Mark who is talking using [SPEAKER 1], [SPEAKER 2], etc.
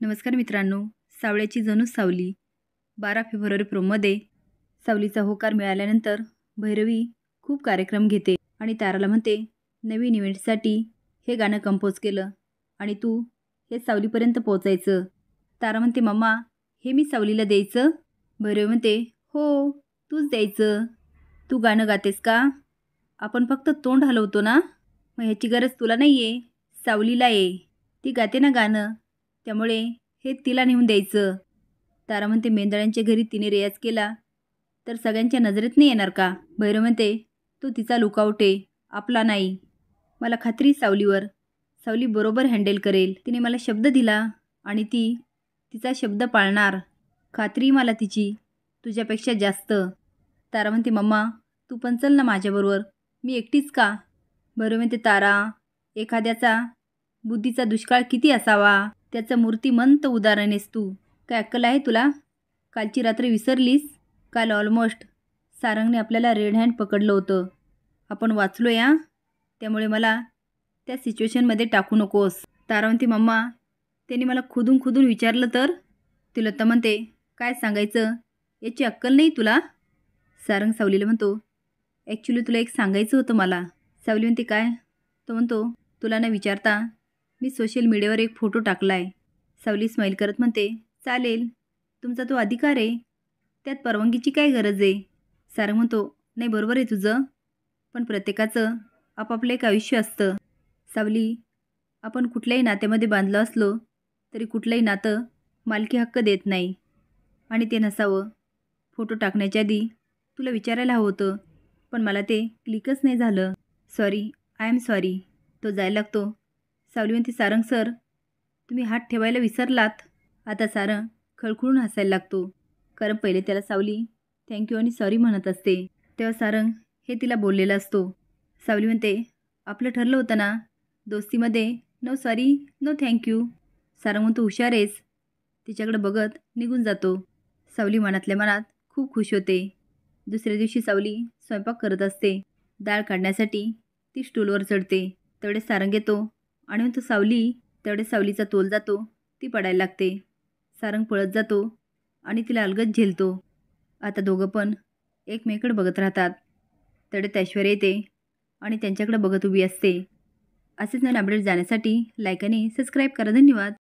[SPEAKER 1] नमस्कार मित्रांनो. सावळ्याची जणू सावली 12 फेब्रुवारी प्रोमध्ये सावलीचा होकार मिळाल्यानंतर भैरवी खूप कार्यक्रम घेते आणि ताराला म्हणते, नवीन इव्हेंटसाठी हे गाणं कंपोज केलं आणि तू हे सावलीपर्यंत पोहोचायचं. तारा म्हणते, मम्मा हे मी सावलीला द्यायचं? भैरवी म्हणते, हो तूच द्यायचं. तू गाणं गातेस का? आपण फक्त तोंड हलवतो ना. मग ह्याची गरज तुला नाही आहे, सावलीला आहे. ती गाते ना गाणं, त्यामुळे हे तिला नेऊन द्यायचं. तारा म्हणते, मेंदळ्यांच्या घरी तिने रियाज केला तर सगळ्यांच्या नजरेत नाही येणार का? भैरव म्हणते, तो तिचा लुकआउट आहे, आपला नाही. मला खात्री सावलीवर. सावली बरोबर हँडल करेल. तिने मला शब्द दिला आणि ती तिचा शब्द पाळणार. खात्री मला तिची तुझ्यापेक्षा जास्त. तारा म्हणते, मम्मा तू पण चल ना माझ्याबरोबर. मी एकटीच का? भैरव म्हणते, तारा एखाद्याचा बुद्धीचा दुष्काळ किती असावा, त्याचं मूर्तिमंत उदाहरण आहेस तू. काय अक्कल आहे तुला? कालची रात्र विसरलीस? काल ऑलमोस्ट सारंगने आपल्याला रेड हँड पकडलं होतं. आपण वाचलो या, त्यामुळे मला त्या सिच्युएशनमध्ये टाकू नकोस. तारा म्हणते, मम्मा त्यांनी मला खुदून खुदून विचारलं तर? तिलोत्तम म्हणते, काय सांगायचं याची अक्कल नाही तुला? सारंग सावलीला म्हणतो, ॲक्च्युली तुला एक सांगायचं होतं मला. सावली म्हणते, काय? तो म्हणतो, तुला न विचारता मी सोशल मीडियावर एक फोटो टाकला आहे. सावली स्माईल करत म्हणते, चालेल, तुमचा तो अधिकार आहे, त्यात परवानगीची काय गरज आहे? सारंग म्हणतो, नाही बरोबर आहे तुझं, पण प्रत्येकाचं आपापलं एक आयुष्य असतं. सावली, आपण कुठल्याही नात्यामध्ये बांधलं असलो तरी कुठलंही नातं मालकी हक्क देत नाही आणि ते नसावं. फोटो टाकण्याच्या आधी तुला विचारायला हवं होतं, पण मला ते क्लिकच नाही झालं. Sorry, I am sorry. तो जायला लागतो. सावली म्हणते, सारंग सर तुम्ही हात ठेवायला विसरलात. आता सारंग खळखळून हसायला लागतो, कारण पहिले त्याला सावली थँक्यू आणि सॉरी म्हणत असते, तेव्हा सारंग हे तिला बोललेलं असतो. सावली म्हणते, आपलं ठरलं होतं ना दोस्तीमध्ये, no sorry no thank you. Sarang म्हणतो, हुशार आहेस. तिच्याकडे बघत निघून जातो. सावली मनातल्या मनात खूप खुश होते. दुसऱ्या दिवशी सावली स्वयंपाक करत असते. डाळ काढण्यासाठी ती स्टूलवर चढते. तेवढे सारंग येतो आणि म्हणतो, सावली. तेवढे सावलीचा तोल जातो, ती पडायला लागते. सारंग पळत जातो आणि तिला अलगद झेलतो. आता दोघं पण एकमेकडे बघत राहतात. तेवढ्यात ऐश्वर्या येते आणि त्यांच्याकडे बघत उभी असते. असेच नवीन अपडेट जाण्यासाठी लाईक आणि सबस्क्राईब करा. धन्यवाद.